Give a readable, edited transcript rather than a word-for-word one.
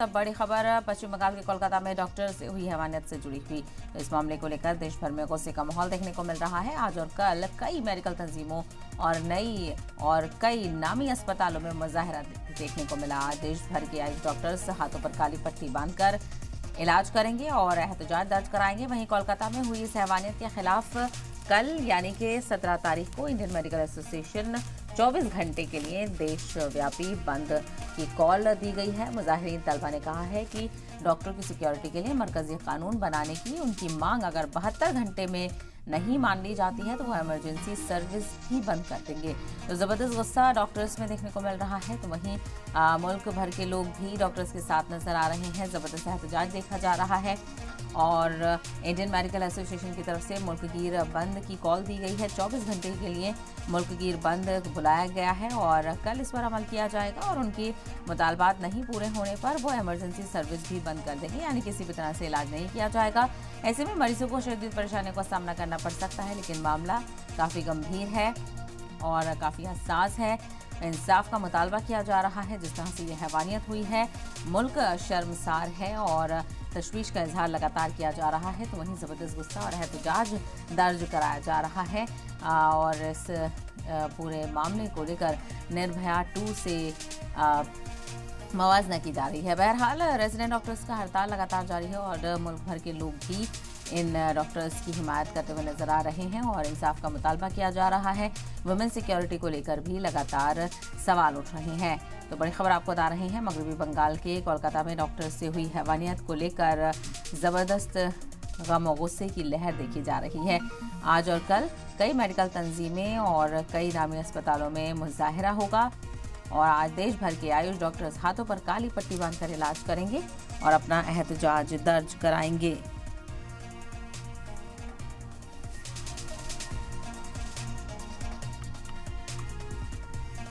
अब बड़ी खबर पश्चिम बंगाल के कोलकाता में डॉक्टर से हुई हैवानियत से जुड़ी हुई। तो इस मामले को लेकर देश भर में गुस्से का माहौल देखने को मिल रहा है। आज और कल कई मेडिकल तंजीमों और कई नामी अस्पतालों में मुजाहरा देखने को मिला। देश भर के आयुष डॉक्टर्स हाथों पर काली पट्टी बांधकर इलाज करेंगे और एहतजाज दर्ज कराएंगे। वहीं कोलकाता में हुई इस हैवानियत के खिलाफ कल यानी कि 17 तारीख को इंडियन मेडिकल एसोसिएशन 24 घंटे के लिए देशव्यापी बंद की कॉल दी गई है। मुजाहिरीन तलबा ने कहा है कि डॉक्टरों की सिक्योरिटी के लिए मरकजी कानून बनाने की उनकी मांग अगर 72 घंटे में नहीं मान ली जाती है तो वह इमरजेंसी सर्विस भी बंद कर देंगे। तो ज़बरदस्त गुस्सा डॉक्टर्स में देखने को मिल रहा है। तो वहीं मुल्क भर के लोग भी डॉक्टर्स के साथ नजर आ रहे हैं। ज़बरदस्त एहतजाज देखा जा रहा है और इंडियन मेडिकल एसोसिएशन की तरफ से मुल्कगीर बंद की कॉल दी गई है। 24 घंटे के लिए मुल्कगीर बंद बुलाया गया है और कल इस पर अमल किया जाएगा और उनकी मुतालबात नहीं पूरे होने पर वो इमरजेंसी सर्विस भी बंद कर देंगे, यानी किसी भी तरह से इलाज नहीं किया जाएगा। ऐसे में मरीजों को शदीद परेशानियों का सामना करना पड़ सकता है, लेकिन मामला काफ़ी गंभीर है और काफ़ी हसास है। इंसाफ का मुतालबा किया जा रहा है। जिस तरह से ये हैवानियत हुई है, मुल्क शर्मसार है और तशवीश का इजहार लगातार किया जा रहा है। तो वहीं ज़बरदस्त गुस्सा और एहतजाज दर्ज कराया जा रहा है और इस पूरे मामले को लेकर निर्भया 2 से मवाजना की जा रही है। बहरहाल रेजिडेंट डॉक्टर्स का हड़ताल लगातार जारी है और मुल्क भर के लोग भी इन डॉक्टर्स की हिमायत करते हुए नजर आ रहे हैं और इंसाफ का मुतालबा किया जा रहा है। वुमेन सिक्योरिटी को लेकर भी लगातार सवाल उठ रहे हैं। तो बड़ी खबर आपको बता रहे हैं, मगरबी बंगाल के कोलकाता में डॉक्टर्स से हुई हैवानियत को लेकर ज़बरदस्त गम और गुस्से की लहर देखी जा रही है। आज और कल कई मेडिकल तंजीमें और कई नामी अस्पतालों में मुजाहिरा होगा और आज देश भर के आयुष डॉक्टर्स हाथों पर काली पट्टी बांधकर इलाज करेंगे और अपना एहतजाज दर्ज कराएंगे।